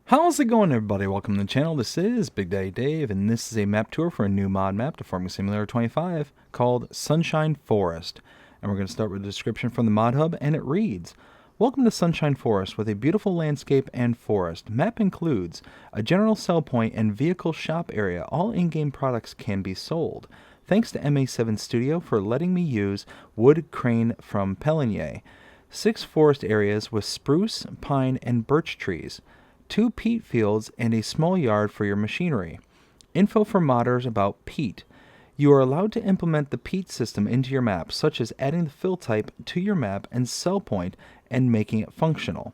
How's it going, everybody? Welcome to the channel. This is Big Daddy Dave, and this is a map tour for a new mod map to Farming Simulator 25 called Sunshine Forest. And we're going to start with a description from the mod hub, and it reads, Welcome to Sunshine Forest with a beautiful landscape and forest. Map includes a general sell point and vehicle shop area. All in-game products can be sold. Thanks to MA7 Studio for letting me use wood crane from Peligny. 6 forest areas with spruce, pine, and birch trees. 2 peat fields, and a small yard for your machinery. Info for modders about peat. You are allowed to implement the peat system into your map, such as adding the fill type to your map and sell point and making it functional.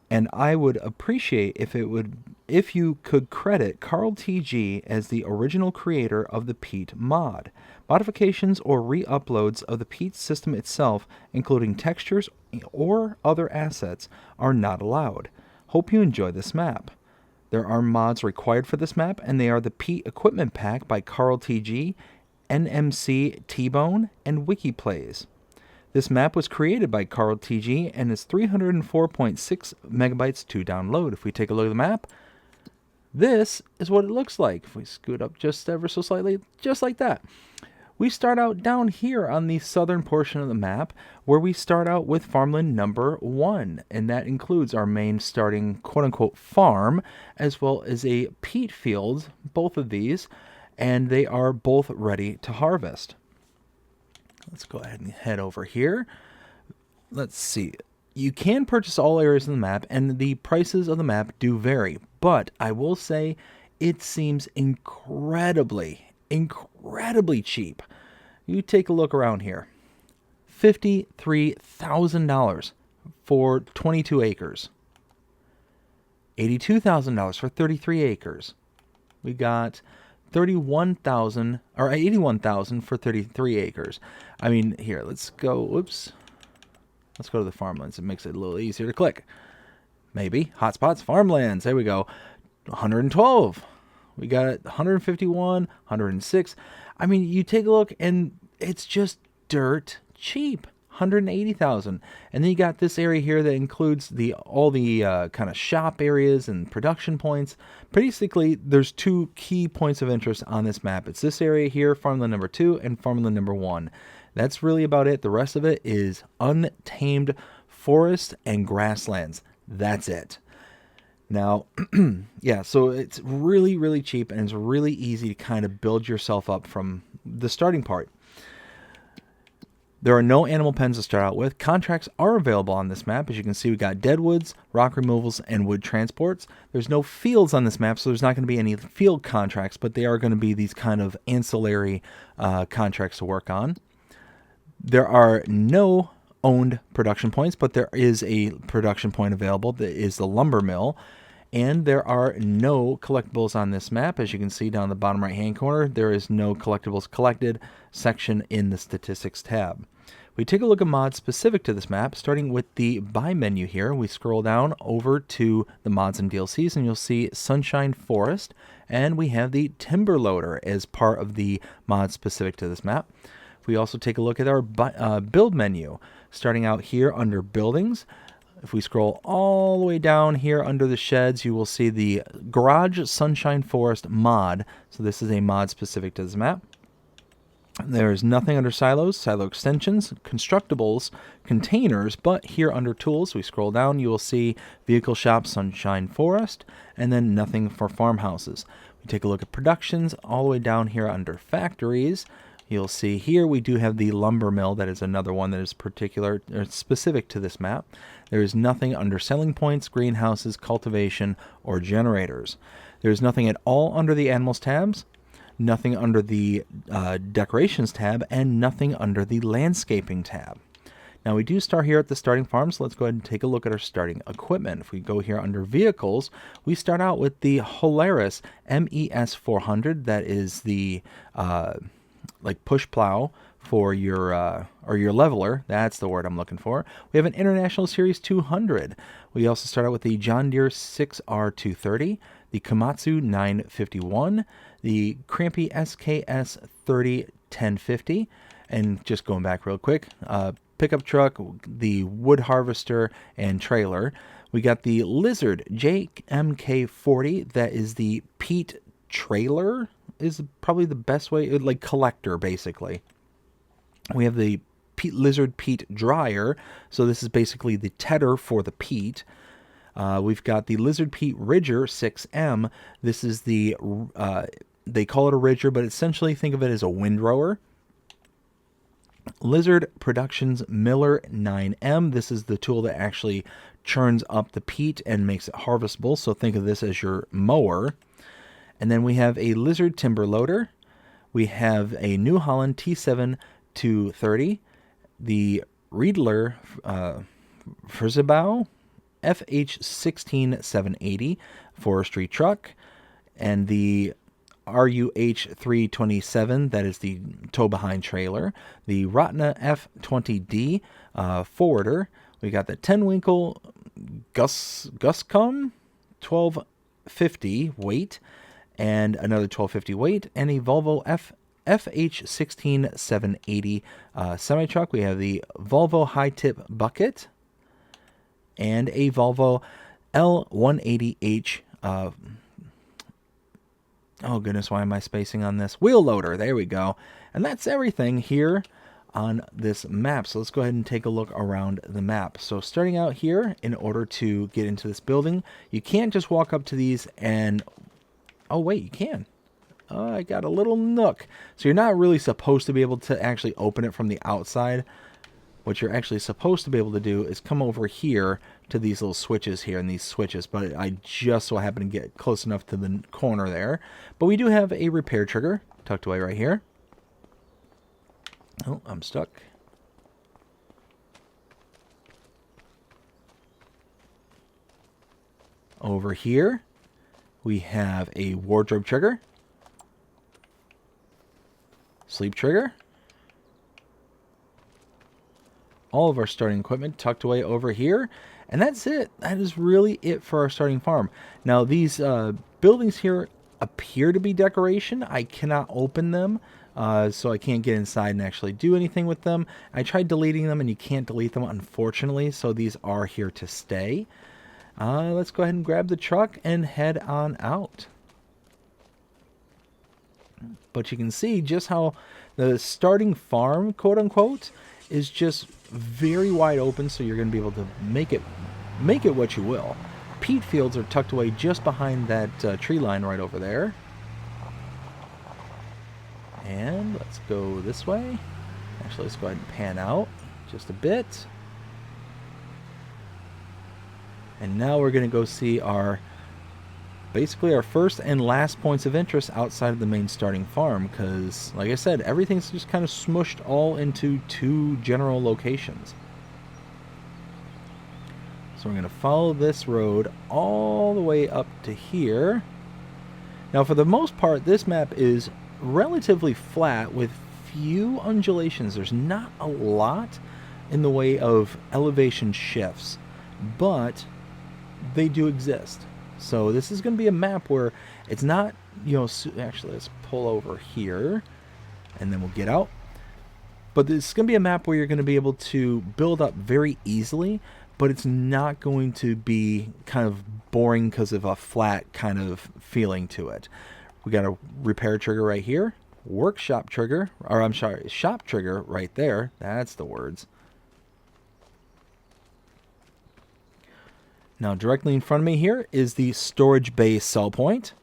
And I would appreciate if you could credit Carl TG as the original creator of the peat mod. Modifications or re-uploads of the peat system itself, including textures or other assets, are not allowed. Hope you enjoy this map. There are mods required for this map, and they are the Peat Equipment Pack by Carl TG, NMC T-Bone, and Wikiplays. This map was created by Carl TG and is 304.6 megabytes to download. If we take a look at the map, this is what it looks like. If we scoot up just ever so slightly, just like that. We start out down here on the southern portion of the map, where we start out with farmland number 1, and that includes our main starting quote-unquote farm, as well as a peat field, both of these, and they are both ready to harvest. Let's go ahead and head over here. Let's see. You can purchase all areas of the map, and the prices of the map do vary, but I will say it seems incredibly cheap. You take a look around here. $53,000 for 22 acres. $82,000 for 33 acres. We got $81,000 for 33 acres. I mean, here, let's go, whoops. Let's go to the farmlands. It makes it a little easier to click. Maybe. Hotspots, farmlands. There we go. 112. We got 151, 106. I mean, you take a look and it's just dirt cheap. 180,000. And then you got this area here that includes all the kind of shop areas and production points. Basically, there's 2 key points of interest on this map. It's this area here, farmland number 2 and farmland number 1. That's really about it. The rest of it is untamed forest and grasslands. That's it. Now, yeah, so it's really cheap, and it's really easy to kind of build yourself up from the starting part. There are no animal pens to start out with. Contracts are available on this map. As you can see, we got deadwoods, rock removals, and wood transports. There's no fields on this map, so there's not going to be any field contracts, but they are going to be these kind of ancillary contracts to work on. There are no owned production points, but there is a production point available that is the lumber mill. And there are no collectibles on this map. As you can see down the bottom right hand corner, there is no collectibles collected section in the statistics tab. We take a look at mods specific to this map, starting with the buy menu here. We scroll down over to the mods and DLCs, and you'll see Sunshine Forest, and we have the Timber Loader as part of the mod specific to this map. We also take a look at our build menu, starting out here under buildings. If we scroll all the way down here under the sheds, you will see the Garage Sunshine Forest mod. So this is a mod specific to this map. There is nothing under silos, silo extensions, constructibles, containers, but here under tools, we scroll down, you will see Vehicle Shop Sunshine Forest, and then nothing for farmhouses. We take a look at productions all the way down here under factories. You'll see here we do have the lumber mill. That is another one that is particular or specific to this map. There is nothing under selling points, greenhouses, cultivation, or generators. There is nothing at all under the animals tabs, nothing under the decorations tab, and nothing under the landscaping tab. Now we do start here at the starting farm, so let's go ahead and take a look at our starting equipment. If we go here under vehicles, we start out with the Holaris MES 400. That is the like push plow for your or your leveler. That's the word I'm looking for. We have an International Series 200. We also start out with the John Deere 6R230, the Komatsu 951, the Crampy SKS 301050, and just going back real quick, pickup truck, the wood harvester, and trailer. We got the Lizard JMK40. That is the peat trailer, is probably the best way, like collector basically. We have the Lizard peat dryer. So this is basically the tedder for the peat. We've got the Lizard Peat Ridger 6M. This is the, they call it a ridger, but essentially think of it as a windrower. Lizard Productions Miller 9M. This is the tool that actually churns up the peat and makes it harvestable. So think of this as your mower. And then we have a Lizard Timber Loader. We have a New Holland T7 230. The Riedler Frzebau FH16 780 forestry truck, and the RUH 327, that is the tow behind trailer. The Rotna F20D forwarder. We got the Tenwinkle Guscom 1250 weight, and another 1250 weight, and a Volvo FH16 780 semi truck. We have the Volvo high tip bucket, and a Volvo L180H, oh goodness, why am I spacing on this? Wheel loader, there we go. And that's everything here on this map. So let's go ahead and take a look around the map. So starting out here, in order to get into this building, you can't just walk up to these and, oh wait, you can. I got a little nook. So you're not really supposed to be able to actually open it from the outside. What you're actually supposed to be able to do is come over here to these little switches here and these switches, but I just so happen to get close enough to the corner there. But we do have a repair trigger tucked away right here. Oh, I'm stuck. Over here, we have a wardrobe trigger, sleep trigger, all of our starting equipment tucked away over here, and that's it. That is really it for our starting farm. Now these buildings here appear to be decoration. I cannot open them, so I can't get inside and actually do anything with them. I tried deleting them, and you can't delete them, unfortunately, so these are here to stay. Let's go ahead and grab the truck and head on out. But you can see just how the starting farm, quote unquote, is just very wide open, so you're going to be able to make it what you will. Peat fields are tucked away just behind that tree line right over there. And let's go this way. Actually, let's go ahead and pan out just a bit. And now we're going to go see basically our first and last points of interest outside of the main starting farm, because like I said, everything's just kind of smushed all into two general locations. So we're going to follow this road all the way up to here. Now for the most part, this map is relatively flat with few undulations. There's not a lot in the way of elevation shifts, but they do exist. So this is going to be a map where it's not, actually let's pull over here and then we'll get out. But this is going to be a map where you're going to be able to build up very easily, but it's not going to be kind of boring because of a flat kind of feeling to it. We got a repair trigger right here, workshop trigger, or I'm sorry, shop trigger right there. That's the words. Now directly in front of me here is the storage bay sell point.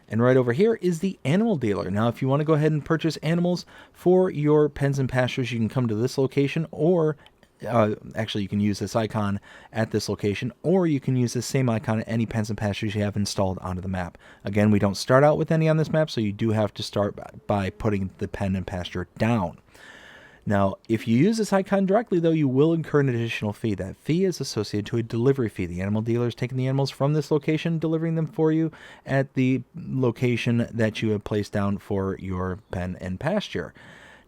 And right over here is the animal dealer. Now if you want to go ahead and purchase animals for your pens and pastures, you can come to this location, or actually you can use this icon at this location, or you can use the same icon at any pens and pastures you have installed onto the map. Again, we don't start out with any on this map, so you do have to start by putting the pen and pasture down. Now, if you use this icon directly, though, you will incur an additional fee. That fee is associated to a delivery fee. The animal dealer is taking the animals from this location, delivering them for you at the location that you have placed down for your pen and pasture.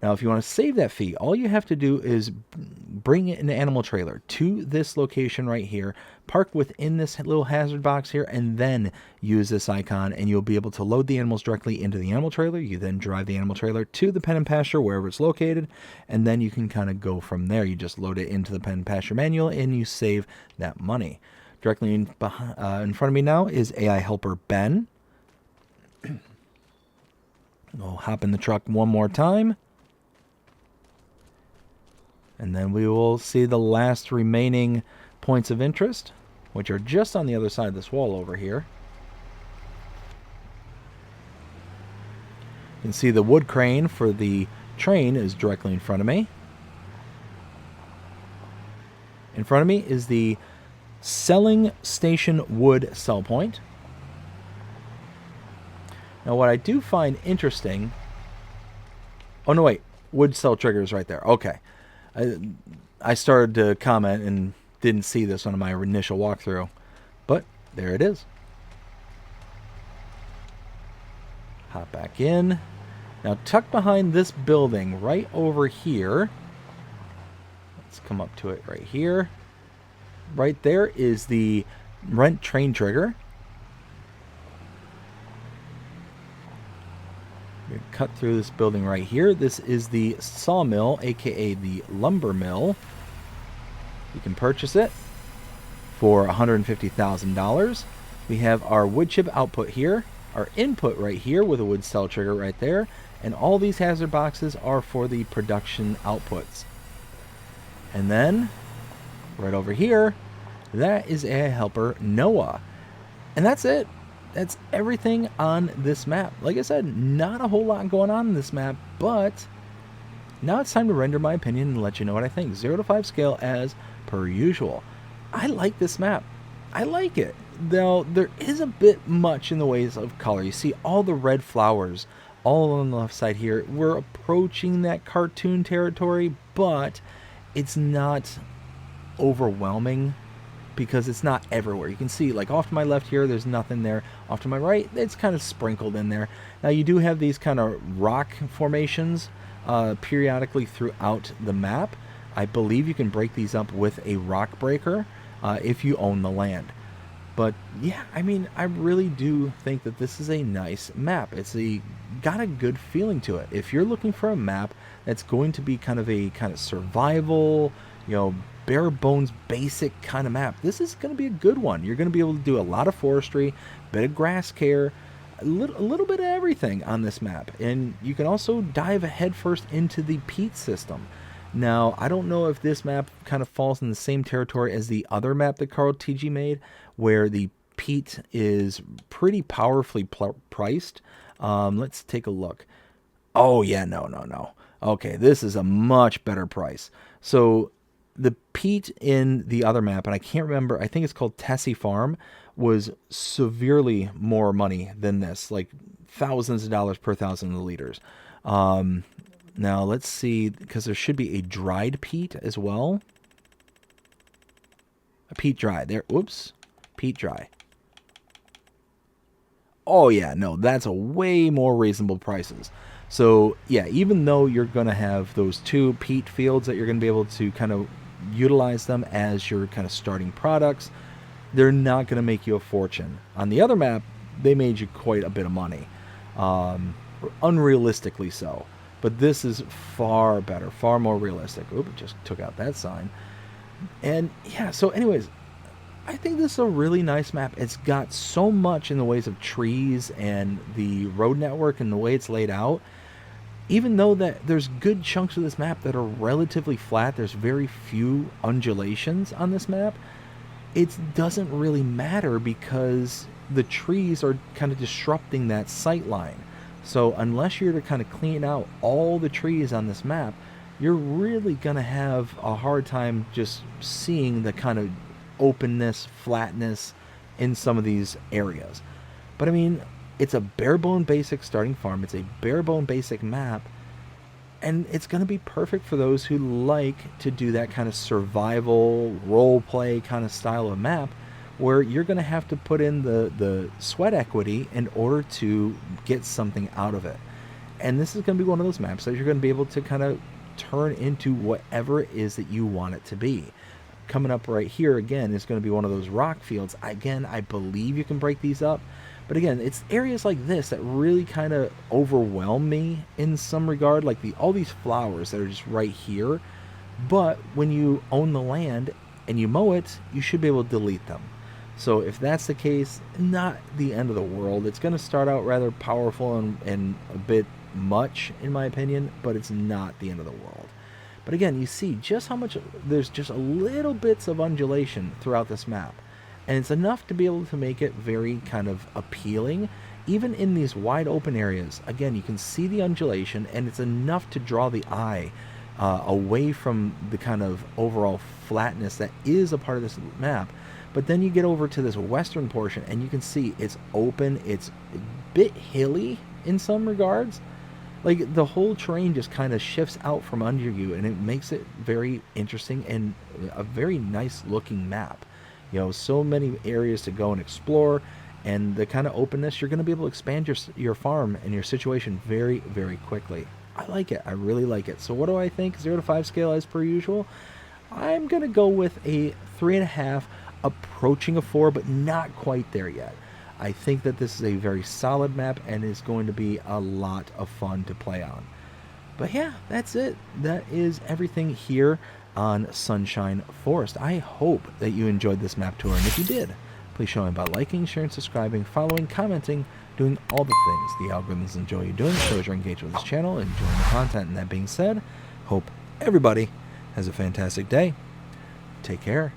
Now, if you want to save that fee, all you have to do is bring an animal trailer to this location right here, park within this little hazard box here, and then use this icon, and you'll be able to load the animals directly into the animal trailer. You then drive the animal trailer to the pen and pasture, wherever it's located, and then you can kind of go from there. You just load it into the pen and pasture manual, and you save that money. Directly in front of me now is AI helper Ben. We'll hop in the truck one more time. And then we will see the last remaining points of interest, which are just on the other side of this wall over here. You can see the wood crane for the train is directly in front of me. In front of me is the selling station wood sell point. Now what I do find interesting... Oh no, wait. Wood sell triggers right there. Okay. I started to comment and didn't see this on my initial walkthrough. But there it is. Hop back in. Now tucked behind this building right over here... Let's come up to it right here. Right there is the rent train trigger. We cut through this building right here. This is the sawmill, aka the lumber mill. You can purchase it for $150,000. We have our wood chip output here, our input right here with a wood cell trigger right there, and all these hazard boxes are for the production outputs. And then right over here, that is AI helper Noah. And that's it. That's everything on this map. Like I said, not a whole lot going on in this map, but now it's time to render my opinion and let you know what I think. 0 to 5 scale as per usual. I like this map. I like it. Though there is a bit much in the ways of color. You see all the red flowers all on the left side here. We're approaching that cartoon territory, but it's not overwhelming because it's not everywhere. You can see, like, off to my left here, there's nothing there. Off to my right, it's kind of sprinkled in there. Now, you do have these kind of rock formations periodically throughout the map. I believe you can break these up with a rock breaker if you own the land. But, yeah, I mean, I really do think that this is a nice map. It's got a good feeling to it. If you're looking for a map that's going to be kind of survival, you know, bare bones basic kind of map, this is going to be a good one. You're going to be able to do a lot of forestry, a bit of grass care, a little bit of everything on this map. And you can also dive headfirst into the peat system. Now, I don't know if this map kind of falls in the same territory as the other map that Carl TG made, where the peat is pretty powerfully priced. Let's take a look. Oh, yeah, no. Okay, this is a much better price. So the peat in the other map, and I can't remember, I think it's called Tessie Farm, was severely more money than this, like thousands of dollars per 1,000 liters. Now let's see, because there should be a dried peat as well. A peat dry there. Whoops. Peat dry. Oh yeah, no, that's a way more reasonable prices. So yeah, even though you're going to have those two peat fields that you're going to be able to kind of utilize them as your kind of starting products, they're not going to make you a fortune. On the other map, they made you quite a bit of money. Unrealistically so. But this is far better, far more realistic. Oop, just took out that sign. And yeah, so anyways, I think this is a really nice map. It's got so much in the ways of trees and the road network and the way it's laid out. Even though that there's good chunks of this map that are relatively flat, there's very few undulations on this map, it doesn't really matter because the trees are kind of disrupting that sight line. So unless you're to kind of clean out all the trees on this map, you're really going to have a hard time just seeing the kind of openness, flatness in some of these areas. But I mean, it's a bare bone basic starting farm. It's a bare bone basic map. And it's going to be perfect for those who like to do that kind of survival, role play kind of style of map, where you're going to have to put in the sweat equity in order to get something out of it. And this is going to be one of those maps that you're going to be able to kind of turn into whatever it is that you want it to be. Coming up right here, again, is going to be one of those rock fields. Again, I believe you can break these up. But again, it's areas like this that really kind of overwhelm me in some regard, like all these flowers that are just right here. But when you own the land and you mow it, you should be able to delete them. So if that's the case, not the end of the world. It's going to start out rather powerful and a bit much, in my opinion, but it's not the end of the world. But again, you see just how much there's just a little bits of undulation throughout this map. And it's enough to be able to make it very kind of appealing. Even in these wide open areas, again, you can see the undulation, and it's enough to draw the eye away from the kind of overall flatness that is a part of this map. But then you get over to this western portion, and you can see it's open, it's a bit hilly in some regards. Like, the whole terrain just kind of shifts out from under you, and it makes it very interesting and a very nice looking map. You know, so many areas to go and explore, and the kind of openness, you're going to be able to expand your farm and your situation very, very quickly. I like it. I really like it. So what do I think? 0 to 5 scale as per usual. I'm going to go with a 3.5, approaching a 4, but not quite there yet. I think that this is a very solid map and is going to be a lot of fun to play on. But yeah, that's it. That is everything here on Sunshine Forest. I hope that you enjoyed this map tour, and if you did, please show me by liking, sharing, subscribing, following, commenting, doing all the things the algorithms enjoy you doing, shows you're engaged with this channel, enjoying the content. And that being said, hope everybody has a fantastic day. Take care.